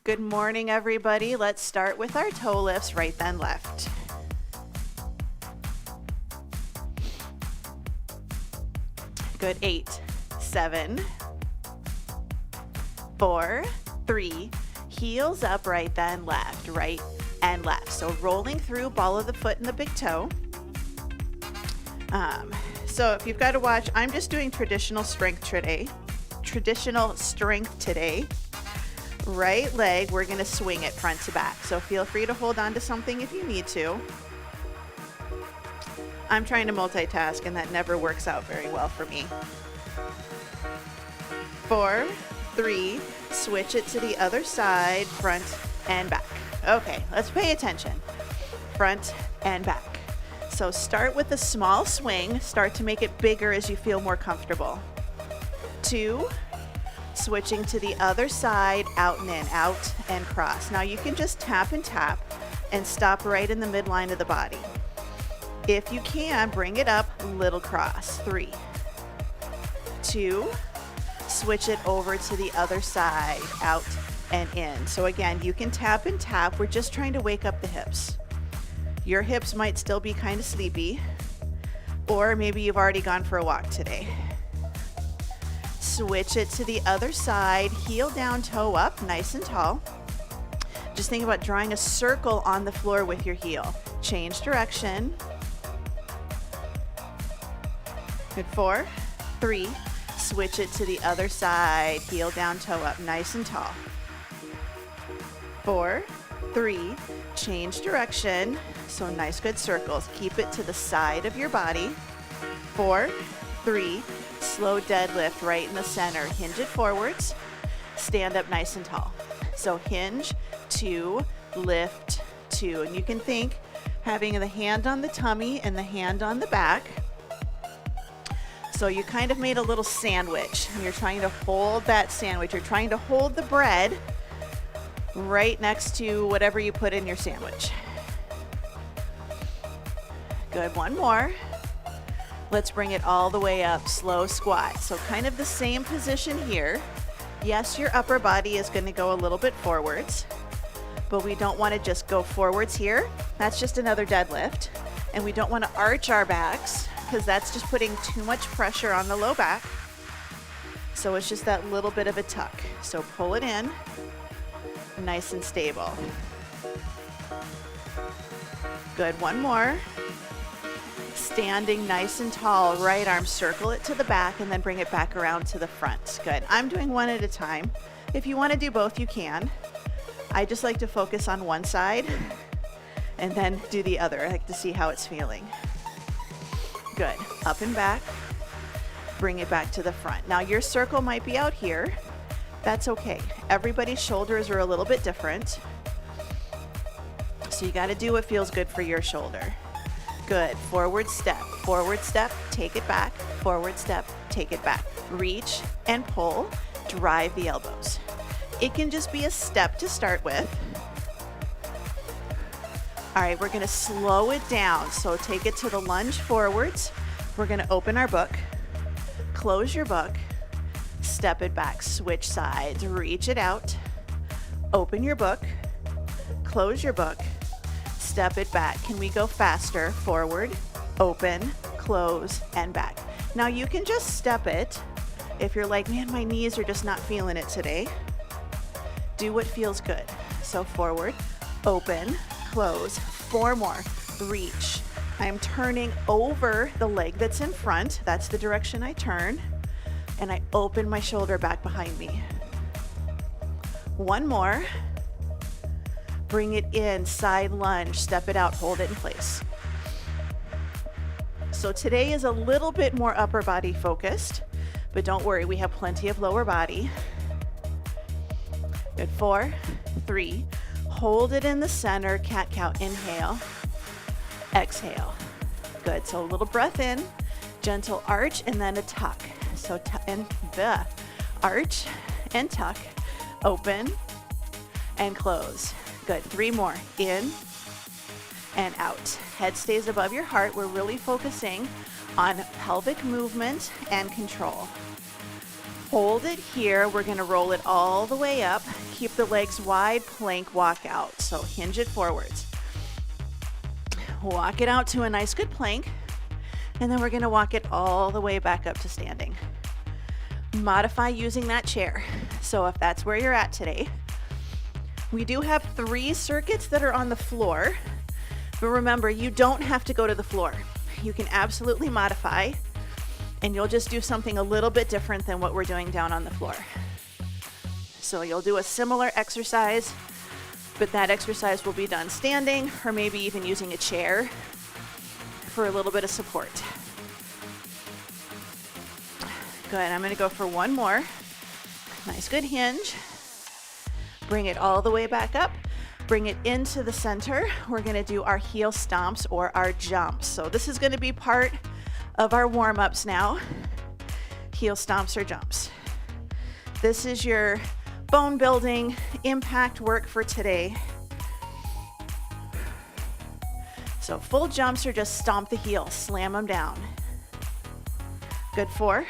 Good morning, everybody. Let's start with our toe lifts, right then left. Good, 8, 7, 4, 3, heels up, right then left, right and left. So rolling through, ball of the foot and the big toe. So if you've got to watch, I'm just doing traditional strength today. Right leg, we're gonna swing it front to back. So feel free to hold on to something if you need to. I'm trying to multitask and that never works out very well for me. 4, 3, switch it to the other side, front and back. Okay, let's pay attention. Front and back. So start with a small swing, start to make it bigger as you feel more comfortable. 2, switching to the other side, out and in, out and cross. Now you can just tap and stop right in the midline of the body. If you can, bring it up, little cross. 3, 2, switch it over to the other side, out and in. So again, you can tap and tap. We're just trying to wake up the hips. Your hips might still be kind of sleepy, or maybe you've already gone for a walk today. Switch it to the other side, heel down, toe up, nice and tall. Just think about drawing a circle on the floor with your heel. Change direction. Good, 4, 3, switch it to the other side, heel down, toe up, nice and tall. 4, 3, change direction. So nice, good circles. Keep it to the side of your body. 4, 3, slow deadlift right in the center. Hinge it forwards. Stand up nice and tall. So hinge, 2, lift, 2. And you can think having the hand on the tummy and the hand on the back. So you kind of made a little sandwich. And you're trying to hold that sandwich. You're trying to hold the bread right next to whatever you put in your sandwich. Good, one more. Let's bring it all the way up, slow squat. So kind of the same position here. Yes, your upper body is going to go a little bit forwards, but we don't want to just go forwards here. That's just another deadlift. And we don't want to arch our backs because that's just putting too much pressure on the low back. So it's just that little bit of a tuck. So pull it in, nice and stable. Good, one more. Standing nice and tall, right arm, circle it to the back and then bring it back around to the front. Good. I'm doing one at a time. If you want to do both, you can. I just like to focus on one side and then do the other. I like to see how it's feeling. Good. Up and back. Bring it back to the front. Now your circle might be out here. That's okay. Everybody's shoulders are a little bit different. So you got to do what feels good for your shoulder. Good, forward step, take it back, forward step, take it back. Reach and pull, drive the elbows. It can just be a step to start with. All right, we're gonna slow it down. So take it to the lunge forwards. We're gonna open our book, close your book, step it back, switch sides, reach it out, open your book, close your book, step it back. Can we go faster? Forward, open, close, and back. Now you can just step it. If you're like, man, my knees are just not feeling it today. Do what feels good. So forward, open, close, 4 more, reach. I'm turning over the leg that's in front. That's the direction I turn. And I open my shoulder back behind me. 1 more. Bring it in, side lunge, step it out, hold it in place. So today is a little bit more upper body focused, but don't worry, we have plenty of lower body. Good, 4, 3, hold it in the center, cat-cow, inhale, exhale. Good, so a little breath in, gentle arch, and then a tuck. So arch and tuck, open and close. Good, 3 more, in and out. Head stays above your heart. We're really focusing on pelvic movement and control. Hold it here. We're going to roll it all the way up. Keep the legs wide, plank walk out. So hinge it forwards. Walk it out to a nice good plank. And then we're going to walk it all the way back up to standing. Modify using that chair. So if that's where you're at today, we do have 3 circuits that are on the floor. But remember, you don't have to go to the floor. You can absolutely modify, and you'll just do something a little bit different than what we're doing down on the floor. So you'll do a similar exercise, but that exercise will be done standing or maybe even using a chair for a little bit of support. Good, I'm gonna go for one more. Nice, good hinge. Bring it all the way back up. Bring it into the center. We're gonna do our heel stomps or our jumps. So this is gonna be part of our warm-ups now. Heel stomps or jumps. This is your bone building impact work for today. So full jumps are just stomp the heel, slam them down. Good, 4,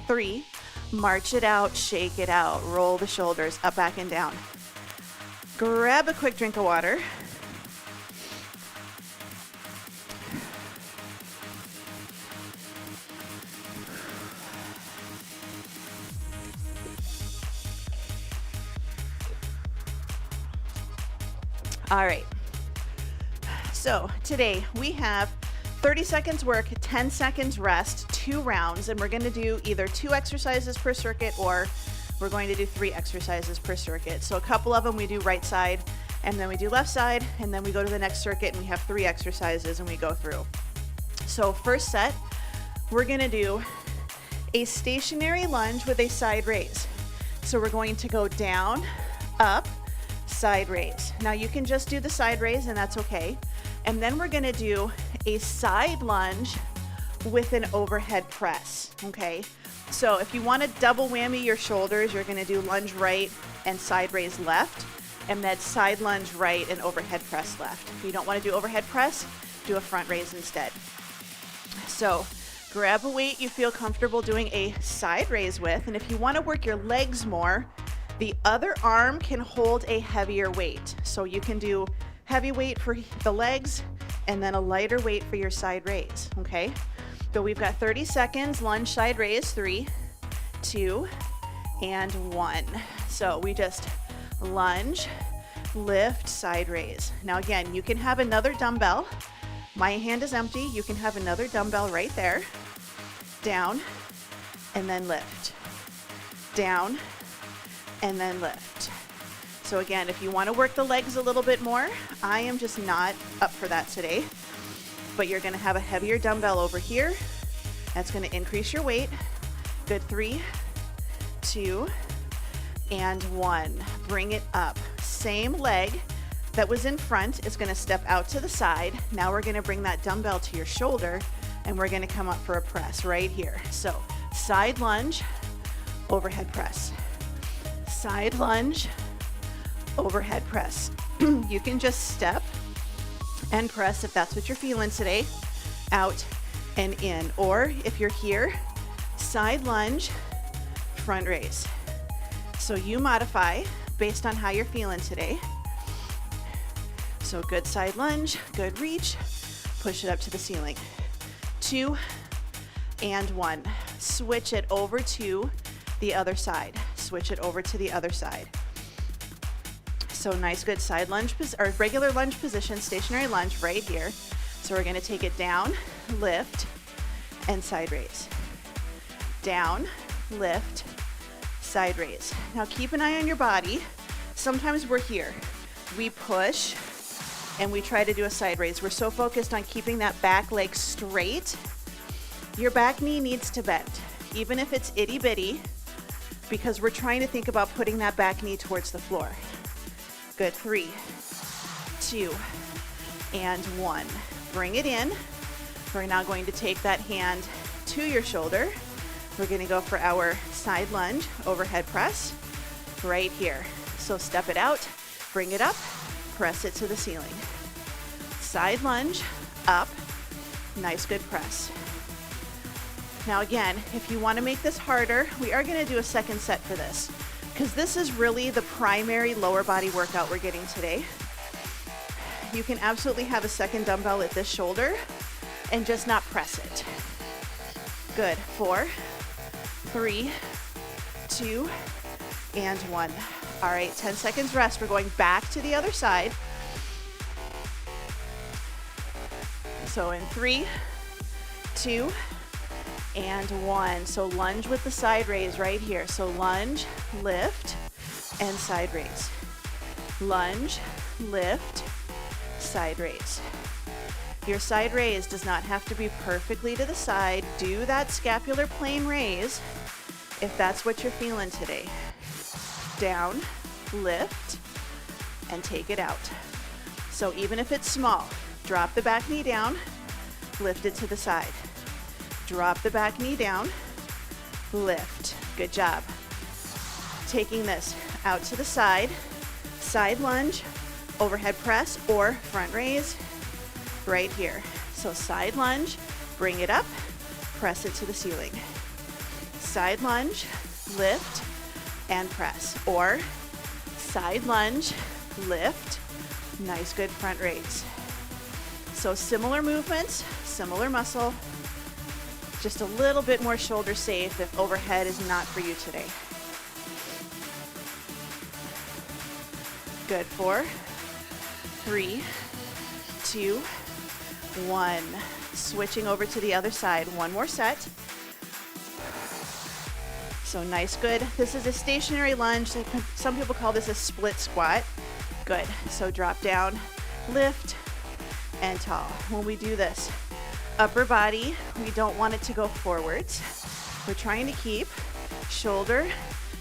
3, march it out, shake it out, roll the shoulders up, back, and down. Grab a quick drink of water. All right. So today we have 30 seconds work, 10 seconds rest, 2 rounds, and we're going to do either 2 exercises per circuit or we're going to do 3 exercises per circuit. So a couple of them we do right side and then we do left side, and then we go to the next circuit and we have 3 exercises and we go through. So first set, we're going to do a stationary lunge with a side raise. So we're going to go down, up, side raise. Now you can just do the side raise and that's okay. And then we're going to do a side lunge with an overhead press, okay? So if you want to double whammy your shoulders, you're going to do lunge right and side raise left, and then side lunge right and overhead press left. If you don't want to do overhead press, do a front raise instead. So grab a weight you feel comfortable doing a side raise with, and if you want to work your legs more, the other arm can hold a heavier weight. So you can do heavy weight for the legs and then a lighter weight for your side raise, okay? So we've got 30 seconds, lunge, side raise, 3, 2, and 1. So we just lunge, lift, side raise. Now again, you can have another dumbbell. My hand is empty. You can have another dumbbell right there. Down, and then lift. Down, and then lift. So again, if you want to work the legs a little bit more, I am just not up for that today. But you're going to have a heavier dumbbell over here. That's going to increase your weight. Good, 3, 2, and 1. Bring it up. Same leg that was in front is going to step out to the side. Now we're going to bring that dumbbell to your shoulder and we're going to come up for a press right here. So side lunge, overhead press. Side lunge, overhead press. You can just step and press if that's what you're feeling today, out and in. Or if you're here, side lunge, front raise. So you modify based on how you're feeling today. So good side lunge, good reach, push it up to the ceiling. 2 and 1. Switch it over to the other side. Switch it over to the other side. So nice, good side lunge, or regular lunge position, stationary lunge right here. So we're going to take it down, lift, and side raise. Down, lift, side raise. Now keep an eye on your body. Sometimes we're here. We push and we try to do a side raise. We're so focused on keeping that back leg straight. Your back knee needs to bend, even if it's itty bitty, because we're trying to think about putting that back knee towards the floor. Good, 3, 2, and 1. Bring it in. We're now going to take that hand to your shoulder. We're going to go for our side lunge, overhead press, right here. So step it out, bring it up, press it to the ceiling. Side lunge, up, nice, good press. Now again, if you want to make this harder, we are going to do a second set for this, because this is really the primary lower body workout we're getting today. You can absolutely have a second dumbbell at this shoulder and just not press it. Good. 4, 3, 2, and 1. All right, 10 seconds rest. We're going back to the other side. So in 3, 2, and 1. So lunge with the side raise right here. So lunge, lift, and side raise. Lunge, lift, side raise. Your side raise does not have to be perfectly to the side. Do that scapular plane raise if that's what you're feeling today. Down, lift, and take it out. So even if it's small, drop the back knee down, lift it to the side. Drop the back knee down, lift. Good job. Taking this out to the side lunge, overhead press, or front raise right here. So side lunge, bring it up, press it to the ceiling. Side lunge, lift, and press. Or side lunge, lift, nice good front raise. So similar movements, similar muscle, just a little bit more shoulder safe if overhead is not for you today. Good. 4, 3, 2, 1. Switching over to the other side. One more set. So nice, good. This is a stationary lunge. Some people call this a split squat. Good. So drop down, lift, and tall. When we do this, upper body, we don't want it to go forwards. We're trying to keep shoulder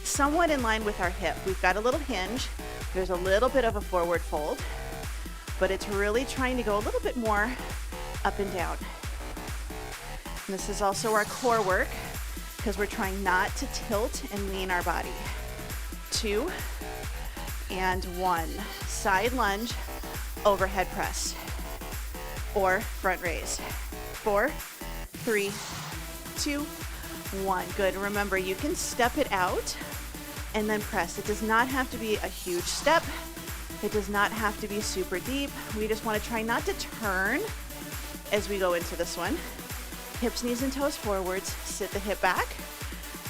somewhat in line with our hip. We've got a little hinge. There's a little bit of a forward fold, but it's really trying to go a little bit more up and down. And this is also our core work, because we're trying not to tilt and lean our body. 2 and 1. Side lunge, overhead press, or front raise. 4, 3, 2, 1. Good. Remember, you can step it out and then press. It does not have to be a huge step. It does not have to be super deep. We just want to try not to turn as we go into this one. Hips, knees, and toes forwards. Sit the hip back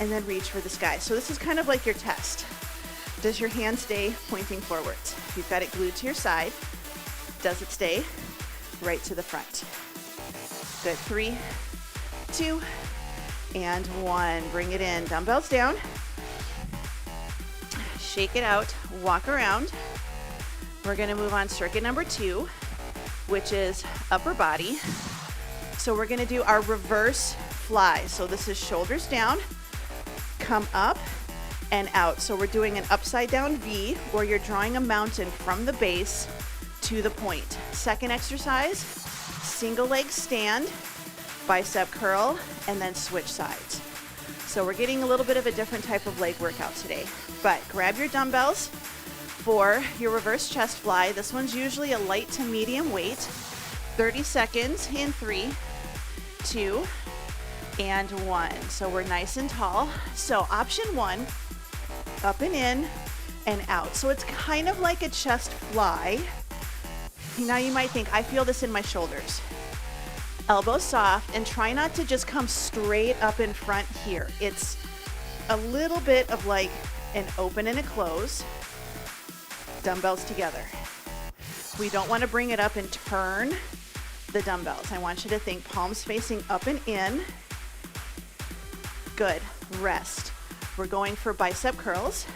and then reach for the sky. So this is kind of like your test. Does your hand stay pointing forwards? You've got it glued to your side. Does it stay right to the front? Good. 3, 2, and 1. Bring it in. Dumbbells down. Shake it out. Walk around. We're going to move on circuit number 2, which is upper body. So we're going to do our reverse fly. So this is shoulders down, come up and out. So we're doing an upside down V, or you're drawing a mountain from the base to the point. Second exercise, single leg stand, bicep curl, and then switch sides. So we're getting a little bit of a different type of leg workout today. But grab your dumbbells for your reverse chest fly. This one's usually a light to medium weight. 30 seconds in 3, 2, and 1. So we're nice and tall. So option 1, up and in and out. So it's kind of like a chest fly. Now you might think, I feel this in my shoulders. Elbows soft, and try not to just come straight up in front here. It's a little bit of like an open and a close. Dumbbells together. We don't want to bring it up and turn the dumbbells. I want you to think palms facing up and in. Good. Rest. We're going for bicep curls.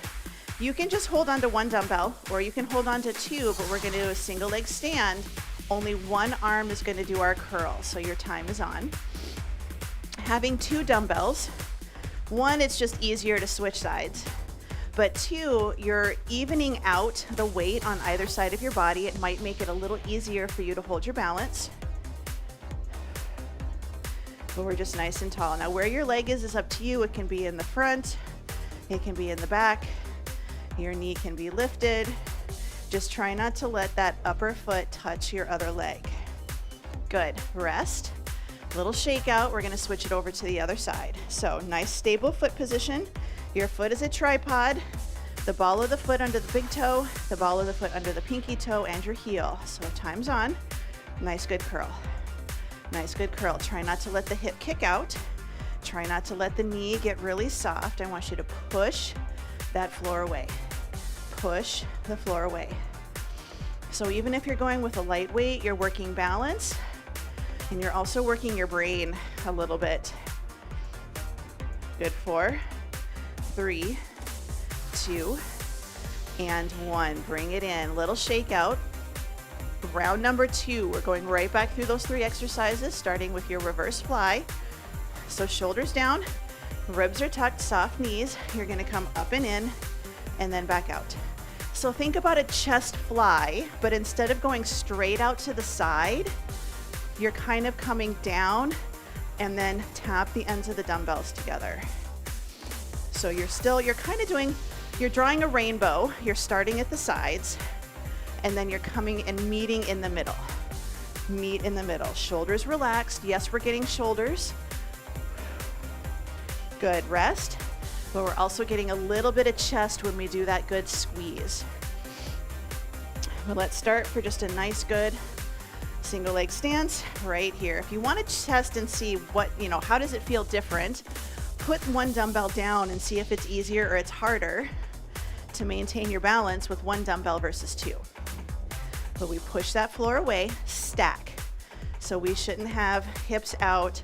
You can just hold on to one dumbbell, or you can hold on to 2, but we're going to do a single leg stand. Only one arm is going to do our curl, so your time is on. Having 2 dumbbells, 1, it's just easier to switch sides, but 2, you're evening out the weight on either side of your body. It might make it a little easier for you to hold your balance. But we're just nice and tall. Now where your leg is up to you. It can be in the front, it can be in the back, your knee can be lifted. Just try not to let that upper foot touch your other leg. Good. Rest. Little shake out, we're gonna switch it over to the other side. So nice stable foot position. Your foot is a tripod. The ball of the foot under the big toe, the ball of the foot under the pinky toe, and your heel. So time's on. Nice, good curl. Nice, good curl. Try not to let the hip kick out. Try not to let the knee get really soft. I want you to push that floor away. Push the floor away. So even if you're going with a light weight, you're working balance, and you're also working your brain a little bit. Good. 4, 3, 2, and 1. Bring it in. Little shake out. Round number 2, we're going right back through those 3 exercises, starting with your reverse fly. So shoulders down, ribs are tucked, soft knees. You're gonna come up and in, and then back out. So think about a chest fly, but instead of going straight out to the side, you're kind of coming down and then tap the ends of the dumbbells together. So you're kind of you're drawing a rainbow. You're starting at the sides, and then you're coming and meeting in the middle. Meet in the middle. Shoulders relaxed. Yes, we're getting shoulders. Good, rest. But we're also getting a little bit of chest when we do that good squeeze. Well, let's start for just a nice, good single leg stance right here. If you want to test and see what, how does it feel different, put one dumbbell down and see if it's easier or it's harder to maintain your balance with one dumbbell versus 2. But we push that floor away, stack. So we shouldn't have hips out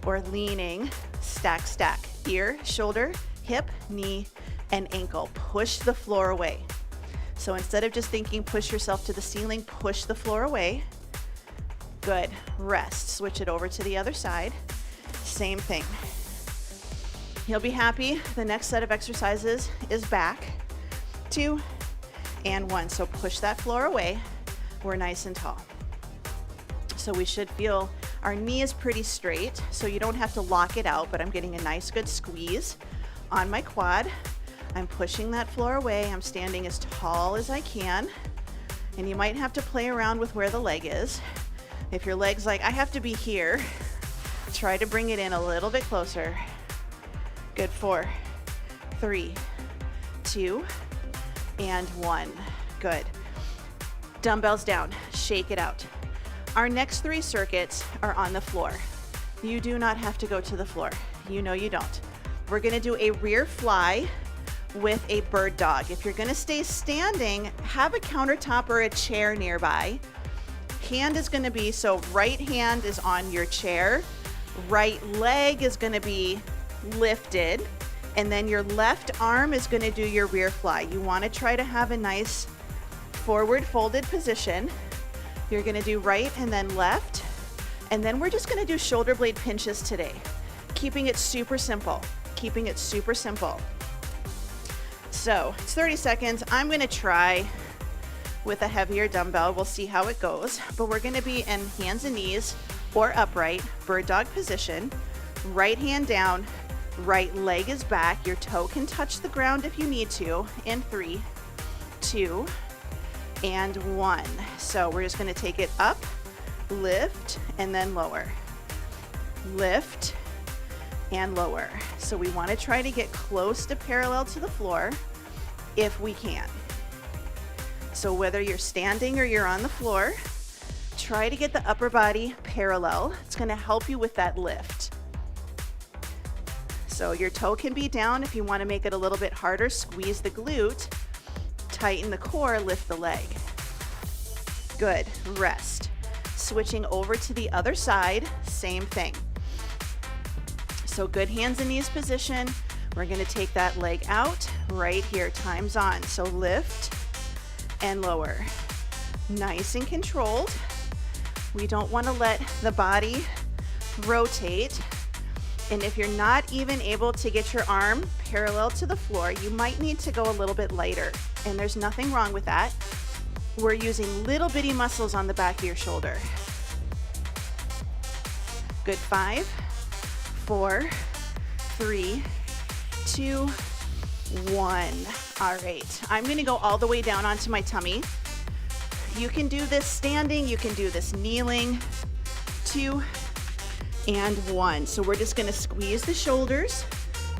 or leaning, stack, stack. Ear, shoulder, hip, knee, and ankle. Push the floor away. So instead of just thinking push yourself to the ceiling, push the floor away. Good, rest. Switch it over to the other side. Same thing. You'll be happy. The next set of exercises is back. 2 and 1. So push that floor away. We're nice and tall. So we should feel our knee is pretty straight, so you don't have to lock it out, but I'm getting a nice good squeeze on my quad. I'm pushing that floor away. I'm standing as tall as I can. And you might have to play around with where the leg is. If your leg's like, I have to be here, try to bring it in a little bit closer. Good. 4, 3, 2, and 1. Good. Dumbbells down, shake it out. Our next 3 circuits are on the floor. You do not have to go to the floor. You know you don't. We're gonna do a rear fly with a bird dog. If you're gonna stay standing, have a countertop or a chair nearby. Hand is gonna be, so right hand is on your chair, right leg is gonna be lifted, and then your left arm is gonna do your rear fly. You wanna try to have a nice forward folded position. You're gonna do right and then left, and then we're just gonna do shoulder blade pinches today, keeping it super simple, keeping it super simple. So it's 30 seconds. I'm gonna try with a heavier dumbbell. We'll see how it goes, but we're gonna be in hands and knees or upright, bird dog position, right hand down, right leg is back. Your toe can touch the ground if you need to, in 3, 2, and 1. So we're just gonna take it up, lift, and then lower. Lift and lower. So we wanna try to get close to parallel to the floor if we can. So whether you're standing or you're on the floor, try to get the upper body parallel. It's gonna help you with that lift. So your toe can be down. If you wanna make it a little bit harder, squeeze the glute, tighten the core, lift the leg. Good, rest. Switching over to the other side, same thing. So good hands and knees position. We're gonna take that leg out right here, time's on. So lift and lower. Nice and controlled. We don't wanna let the body rotate. And if you're not even able to get your arm parallel to the floor, you might need to go a little bit lighter. And there's nothing wrong with that. We're using little bitty muscles on the back of your shoulder. Good. 5, 4, 3, 2, 1. All right, I'm gonna go all the way down onto my tummy. You can do this standing, you can do this kneeling. 2, and 1. So we're just gonna squeeze the shoulders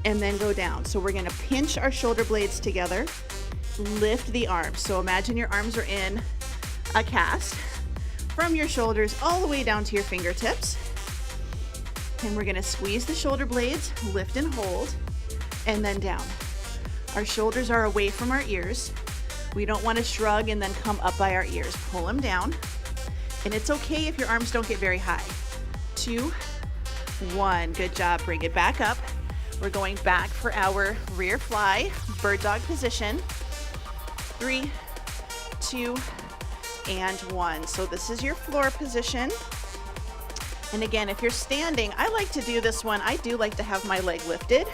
and then go down. So we're gonna pinch our shoulder blades together, lift the arms. So imagine your arms are in a cast from your shoulders all the way down to your fingertips. And we're gonna squeeze the shoulder blades, lift and hold, and then down. Our shoulders are away from our ears. We don't wanna shrug and then come up by our ears. Pull them down. And it's okay if your arms don't get very high. 2, 1, good job, bring it back up. We're going back for our rear fly, bird dog position. 3, 2, and 1. So this is your floor position. And again, if you're standing, I like to do this one. I do like to have my leg lifted.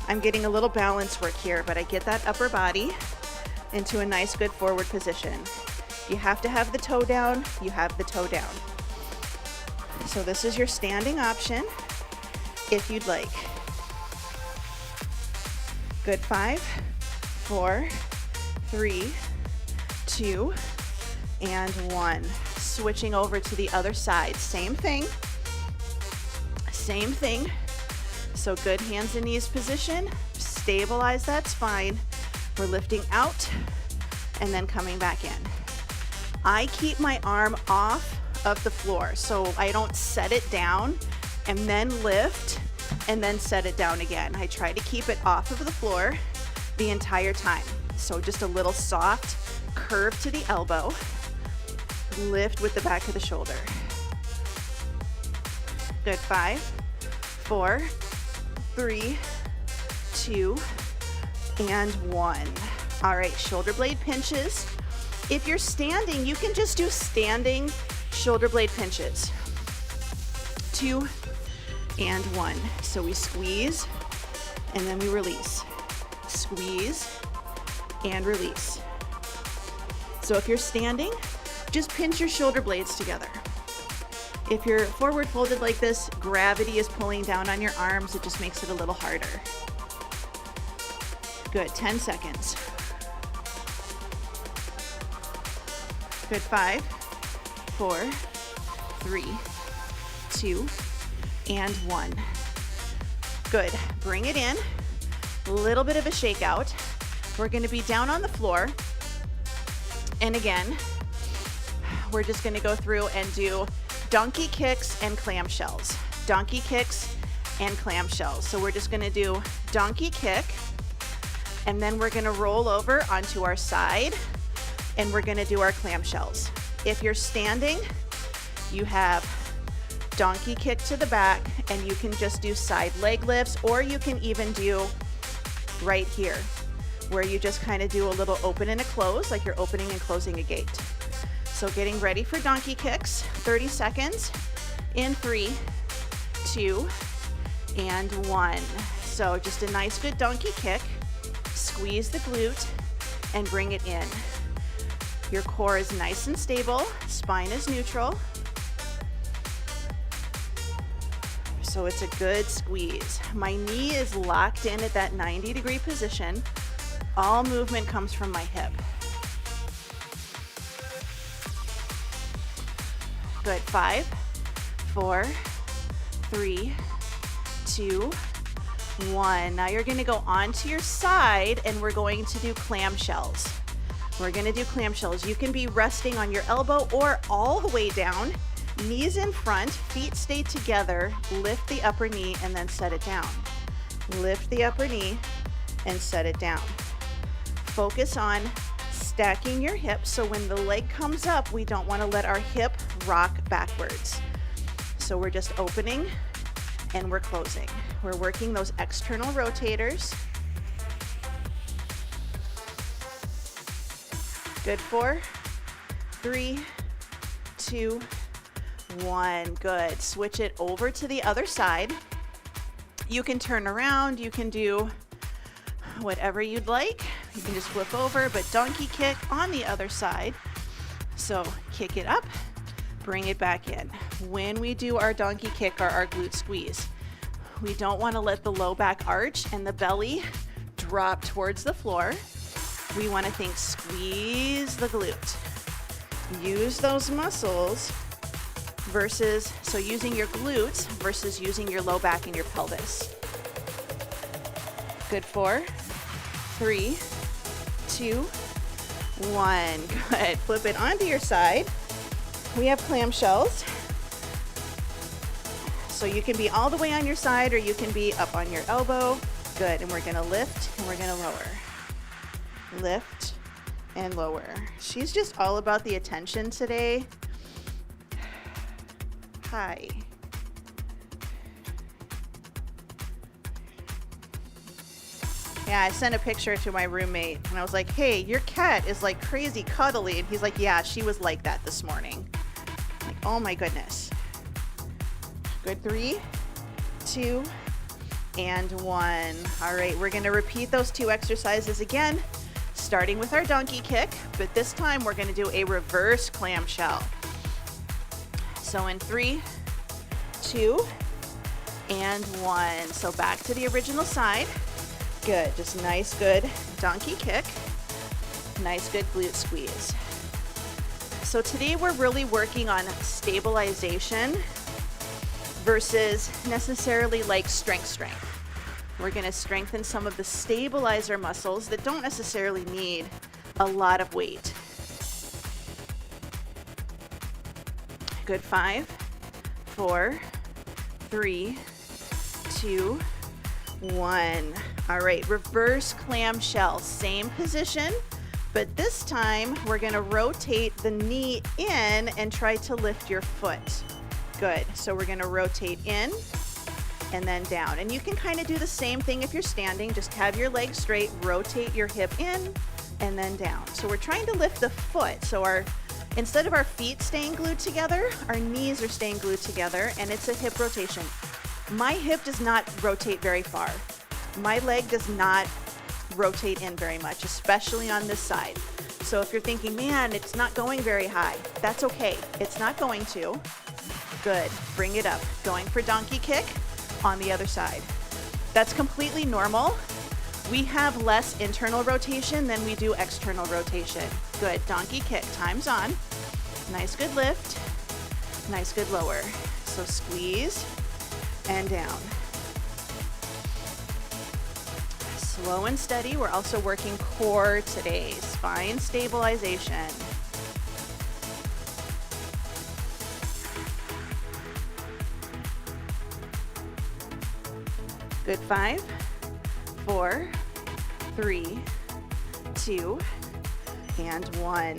I'm getting a little balance work here, but I get that upper body into a nice, good forward position. You have to have the toe down, you have the toe down. So this is your standing option if you'd like. Good, 5, 4, 3, 2, and 1. Switching over to the other side. Same thing. Same thing. So good hands and knees position. Stabilize that spine. We're lifting out and then coming back in. I keep my arm off of the floor, so I don't set it down and then lift and then set it down again. I try to keep it off of the floor the entire time. So just a little soft curve to the elbow. Lift with the back of the shoulder. Good, 5, 4, 3, 2, and 1. All right, shoulder blade pinches. If you're standing, you can just do standing shoulder blade pinches. 2 and 1. So we squeeze and then we release. Squeeze and release. So if you're standing, just pinch your shoulder blades together. If you're forward folded like this, gravity is pulling down on your arms. It just makes it a little harder. Good, 10 seconds. Good, 5, 4, 3, 2, and 1. Good, bring it in. A little bit of a shakeout. We're gonna be down on the floor. And again, we're just gonna go through and do donkey kicks and clamshells. Donkey kicks and clamshells. So we're just gonna do donkey kick, and then we're gonna roll over onto our side, and we're gonna do our clamshells. If you're standing, you have donkey kick to the back, and you can just do side leg lifts, or you can even do right here, where you just kind of do a little open and a close, like you're opening and closing a gate. So getting ready for donkey kicks, 30 seconds in 3, 2, and 1. So just a nice good donkey kick. Squeeze the glute and bring it in. Your core is nice and stable, spine is neutral. So it's a good squeeze. My knee is locked in at that 90-degree position. All movement comes from my hip. Good, 5, 4, 3, 2, 1. Now you're gonna go onto your side and we're going to do clamshells. We're gonna do clamshells. You can be resting on your elbow or all the way down, knees in front, feet stay together, lift the upper knee and then set it down. Lift the upper knee and set it down. Focus on stacking your hips, so when the leg comes up, we don't want to let our hip rock backwards. So we're just opening and we're closing. We're working those external rotators. Good, 4, 3, 2, 1. Good. Switch it over to the other side. You can turn around, you can do whatever you'd like. You can just flip over, but donkey kick on the other side. So kick it up, bring it back in. When we do our donkey kick or our glute squeeze, we don't want to let the low back arch and the belly drop towards the floor. We want to think squeeze the glute. Use those muscles versus, so using your glutes versus using your low back and your pelvis. Good, 4, 3, 2, 1. Good. Flip it onto your side. We have clamshells. So you can be all the way on your side or you can be up on your elbow. Good. And we're going to lift and we're going to lower. Lift and lower. She's just all about the attention today. Hi. Yeah, I sent a picture to my roommate and I was like, hey, your cat is like crazy cuddly. And he's like, yeah, she was like that this morning. I'm like, oh my goodness. Good, 3, 2, and 1. All right, we're gonna repeat those 2 exercises again, starting with our donkey kick, but this time we're gonna do a reverse clamshell. So in 3, 2, and 1. So back to the original side. Good, just nice, good donkey kick. Nice, good glute squeeze. So today we're really working on stabilization versus necessarily like strength. We're gonna strengthen some of the stabilizer muscles that don't necessarily need a lot of weight. Good, 5, 4, 3, 2, 1. All right, reverse clamshell, same position, but this time we're gonna rotate the knee in and try to lift your foot. Good, so we're gonna rotate in and then down. And you can kind of do the same thing if you're standing, just have your legs straight, rotate your hip in and then down. So we're trying to lift the foot. So instead of our feet staying glued together, our knees are staying glued together and it's a hip rotation. My hip does not rotate very far. My leg does not rotate in very much, especially on this side. So if you're thinking, man, it's not going very high, that's okay. It's not going to. Good, bring it up. Going for donkey kick on the other side. That's completely normal. We have less internal rotation than we do external rotation. Good, donkey kick, time's on. Nice, good lift. Nice, good lower. So squeeze and down. Slow and steady. We're also working core today, spine stabilization. Good, 5, 4, 3, 2, and 1.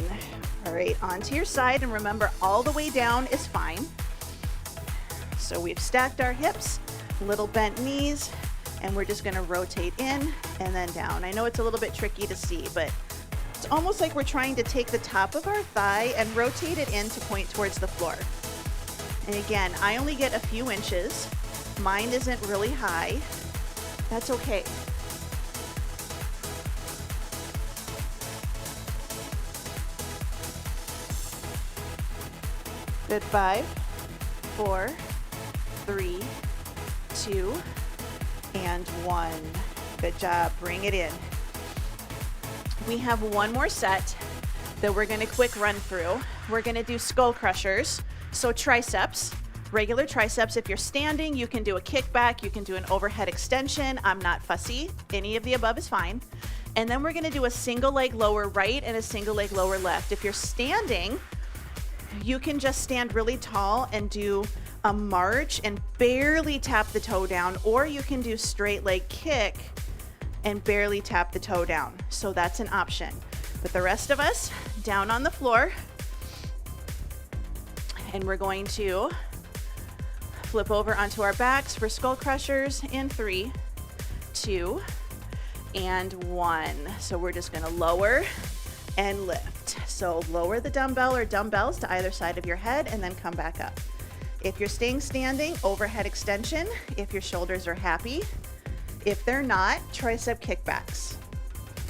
All right, onto your side, and remember, all the way down is fine. So we've stacked our hips, little bent knees, and we're just gonna rotate in and then down. I know it's a little bit tricky to see, but it's almost like we're trying to take the top of our thigh and rotate it in to point towards the floor. And again, I only get a few inches. Mine isn't really high. That's okay. Good, 5, 4, 3, 2, and 1. Good job, bring it in. We have one more set that we're gonna quick run through. We're gonna do Skullcrushers, so triceps, regular triceps. If you're standing, you can do a kickback, you can do an overhead extension. I'm not fussy, any of the above is fine. And then we're gonna do a single leg lower right and a single leg lower left. If you're standing, you can just stand really tall and do a march and barely tap the toe down, or you can do straight leg kick and barely tap the toe down. So that's an option. But the rest of us, down on the floor, and we're going to flip over onto our backs for Skullcrushers in 3, 2, and 1. So we're just gonna lower and lift. So lower the dumbbell or dumbbells to either side of your head and then come back up. If you're staying standing, overhead extension. If your shoulders are happy. If they're not, tricep kickbacks.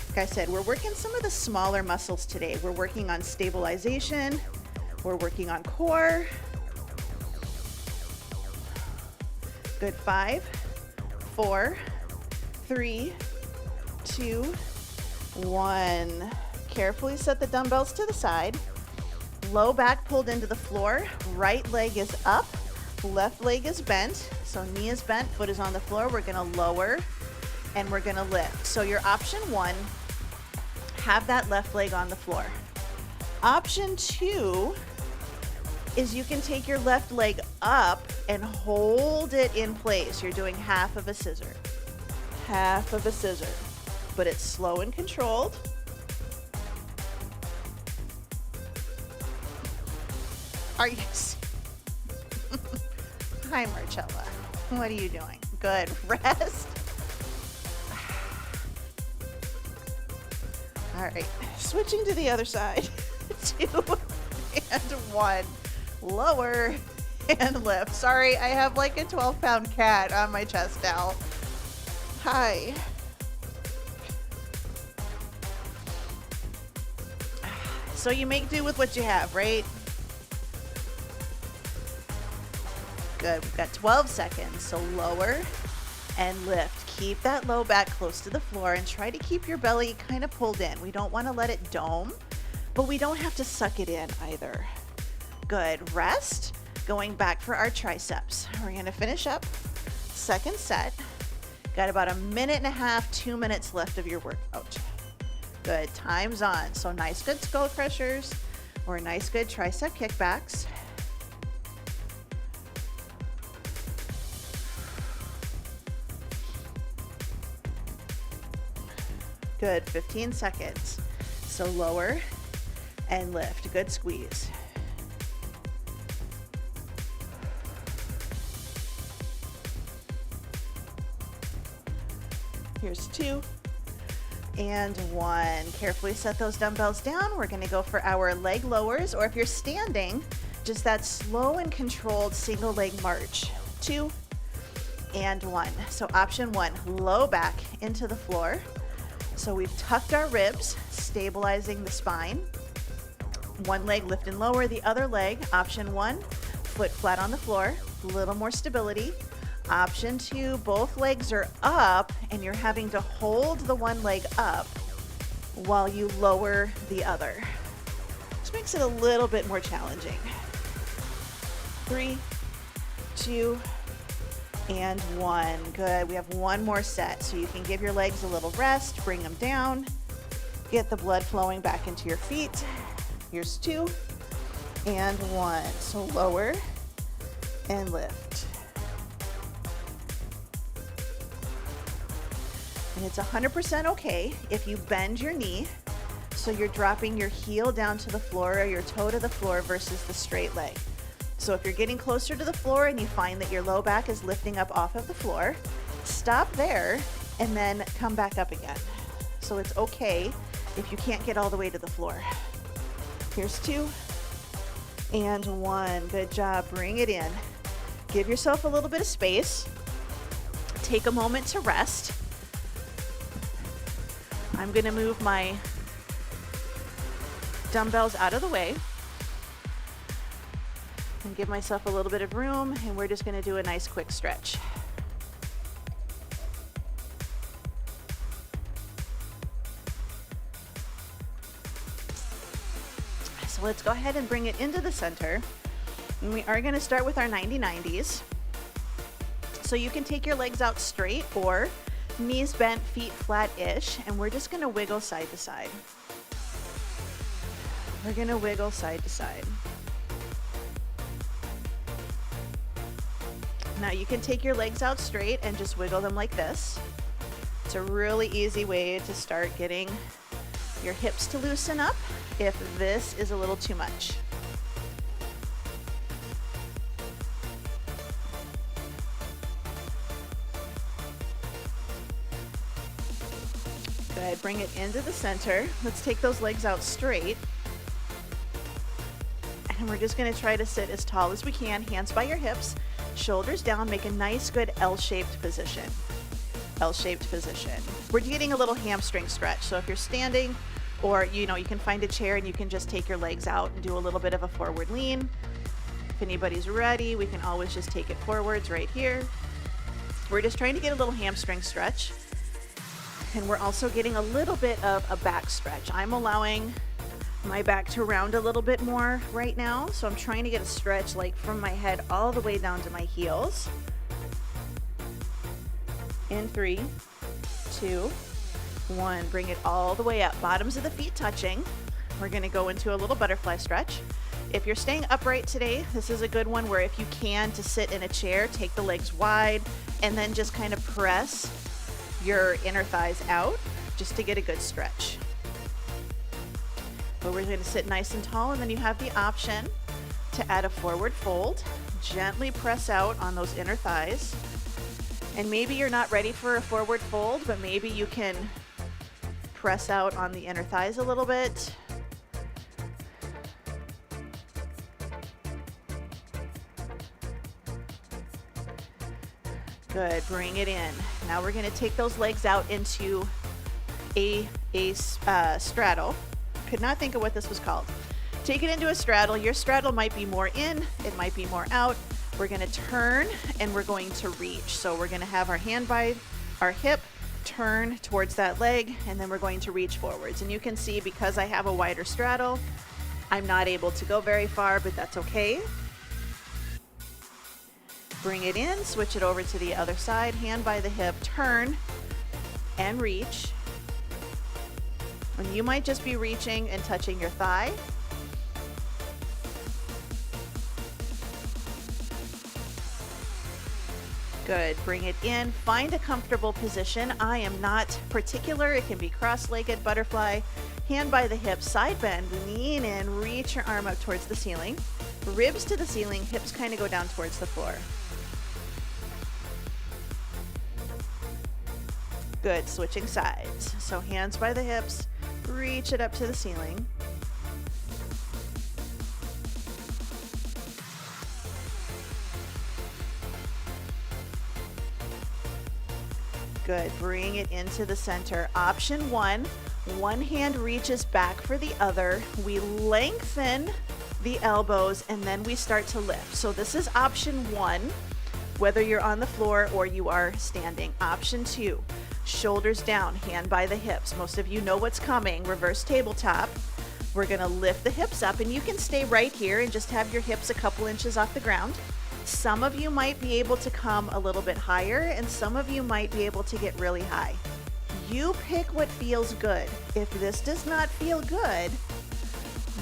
Like I said, we're working some of the smaller muscles today. We're working on stabilization. We're working on core. Good, 5, 4, 3, 2, 1. Carefully set the dumbbells to the side. low back pulled into the floor, right leg is up, left leg is bent. So knee is bent, foot is on the floor. We're gonna lower and we're gonna lift. So your option one, have that left leg on the floor. Option two is you can take your left leg up and hold it in place. You're doing half of a scissor, but it's slow and controlled. Are you? Hi, Marcella. What are you doing? Good. Rest. All right. Switching to the other side. 2 and 1. Lower and lift. Sorry, I have like a 12-pound cat on my chest now. Hi. So you make do with what you have, right? Good. We've got 12 seconds. So lower and lift. Keep that low back close to the floor and try to keep your belly kind of pulled in. We don't want to let it dome, but we don't have to suck it in either. Good. Rest. Going back for our triceps. We're going to finish up. Second set. Got about 1.5 minutes, 2 minutes left of your workout. Good. Time's on. So nice, good skull crushers or nice, good tricep kickbacks. Good. 15 seconds. So lower and lift. Good squeeze. Here's 2 and 1. Carefully set those dumbbells down. We're going to go for our leg lowers, or if you're standing, just that slow and controlled single leg march. 2 and 1. So option 1, low back into the floor. So we've tucked our ribs, stabilizing the spine. One leg lift and lower, the other leg, option 1, foot flat on the floor, a little more stability. Option 2, both legs are up and you're having to hold the one leg up while you lower the other. This makes it a little bit more challenging. 3, 2, and 1. Good. We have one more set, so you can give your legs a little rest, bring them down, get the blood flowing back into your feet. Here's 2 and 1. So lower and lift. And it's 100% okay if you bend your knee, so you're dropping your heel down to the floor or your toe to the floor versus the straight leg. So if you're getting closer to the floor and you find that your low back is lifting up off of the floor, stop there and then come back up again. So it's okay if you can't get all the way to the floor. Here's 2 and 1. Good job. Bring it in. Give yourself a little bit of space. Take a moment to rest. I'm going to move my dumbbells out of the way and give myself a little bit of room, and we're just going to do a nice quick stretch. So let's go ahead and bring it into the center, and we are going to start with our 90-90s. So you can take your legs out straight or knees bent, feet flat-ish, and we're just going to wiggle side to side. We're going to wiggle side to side. Now you can take your legs out straight and just wiggle them like this. It's a really easy way to start getting your hips to loosen up if this is a little too much. Good, bring it into the center. Let's take those legs out straight. And we're just gonna try to sit as tall as we can, hands by your hips, shoulders down, make a nice good L-shaped position. L-shaped position. We're getting a little hamstring stretch. So if you're standing, or you can find a chair and you can just take your legs out and do a little bit of a forward lean. If anybody's ready, we can always just take it forwards right here. We're just trying to get a little hamstring stretch. And we're also getting a little bit of a back stretch. I'm allowing my back to round a little bit more right now, so I'm trying to get a stretch like from my head all the way down to my heels. In 3, 2, 1. Bring it all the way up. Bottoms of the feet touching. We're going to go into a little butterfly stretch. If you're staying upright today, this is a good one where if you can, to sit in a chair, take the legs wide, and then just kind of press your inner thighs out just to get a good stretch. But we're going to sit nice and tall, and then you have the option to add a forward fold. Gently press out on those inner thighs. And maybe you're not ready for a forward fold, but maybe you can press out on the inner thighs a little bit. Good, bring it in. Now we're going to take those legs out into a straddle. Could not think of what this was called. Take it into a straddle. Your straddle might be more in, it might be more out. We're going to turn and we're going to reach. So we're going to have our hand by our hip, turn towards that leg, and then we're going to reach forwards. And you can see because I have a wider straddle, I'm not able to go very far, but that's okay. Bring it in, switch it over to the other side, hand by the hip, turn and reach. And you might just be reaching and touching your thigh. Good, bring it in, find a comfortable position. I am not particular, it can be cross-legged, butterfly, hand by the hip, side bend, lean in, reach your arm up towards the ceiling. Ribs to the ceiling, hips kind of go down towards the floor. Good, switching sides. So hands by the hips, reach it up to the ceiling. Good, bring it into the center. Option 1, one hand reaches back for the other. We lengthen the elbows and then we start to lift. So this is option 1, whether you're on the floor or you are standing. Option 2, shoulders down, hand by the hips. Most of you know what's coming, reverse tabletop. We're gonna lift the hips up and you can stay right here and just have your hips a couple inches off the ground. Some of you might be able to come a little bit higher and some of you might be able to get really high. You pick what feels good. If this does not feel good,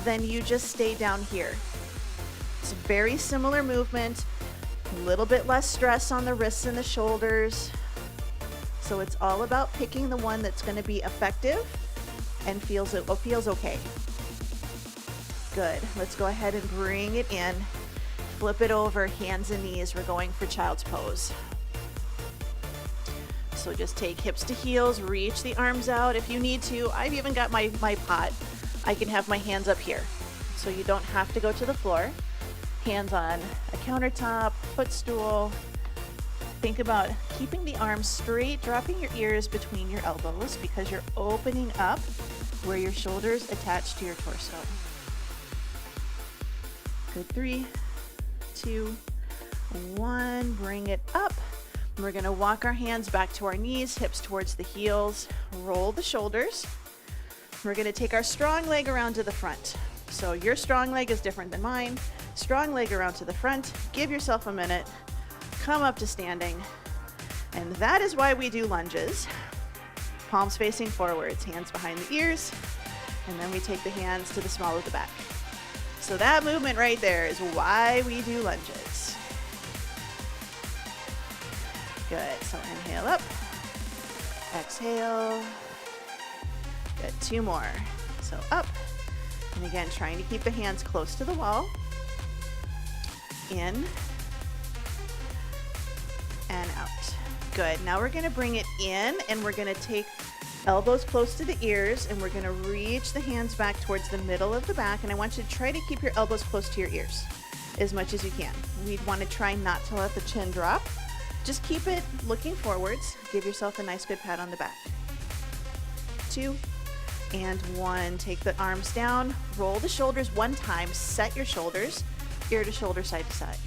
then you just stay down here. It's a very similar movement, a little bit less stress on the wrists and the shoulders. So it's all about picking the one that's going to be effective and feels okay. Good. Let's go ahead and bring it in. Flip it over, hands and knees. We're going for child's pose. So just take hips to heels, reach the arms out if you need to. I've even got my pot. I can have my hands up here. So you don't have to go to the floor. Hands on a countertop, footstool. Think about keeping the arms straight, dropping your ears between your elbows because you're opening up where your shoulders attach to your torso. Good, 3, 2, 1, bring it up. We're gonna walk our hands back to our knees, hips towards the heels, roll the shoulders. We're gonna take our strong leg around to the front. So your strong leg is different than mine. Strong leg around to the front, give yourself a minute, come up to standing. And that is why we do lunges. Palms facing forwards, hands behind the ears, and then we take the hands to the small of the back. So that movement right there is why we do lunges. Good, so inhale up, exhale. Good, 2 more. So up, and again, trying to keep the hands close to the wall. In, and out. Good, now we're gonna bring it in and we're gonna take elbows close to the ears and we're gonna reach the hands back towards the middle of the back, and I want you to try to keep your elbows close to your ears as much as you can. We'd wanna try not to let the chin drop. Just keep it looking forwards. Give yourself a nice good pat on the back. 2 and 1. Take the arms down, roll the shoulders 1 time, set your shoulders, ear to shoulder, side to side.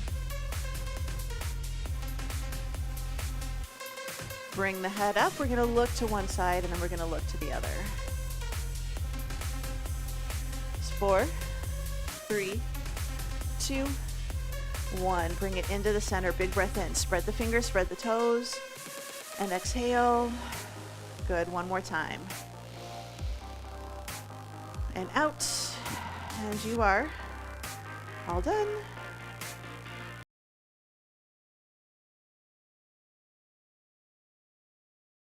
Bring the head up. We're gonna look to one side and then we're gonna look to the other. Just 4, 3, 2, 1. Bring it into the center. Big breath in. Spread the fingers, spread the toes, and exhale. Good. One more time. And out. And you are all done.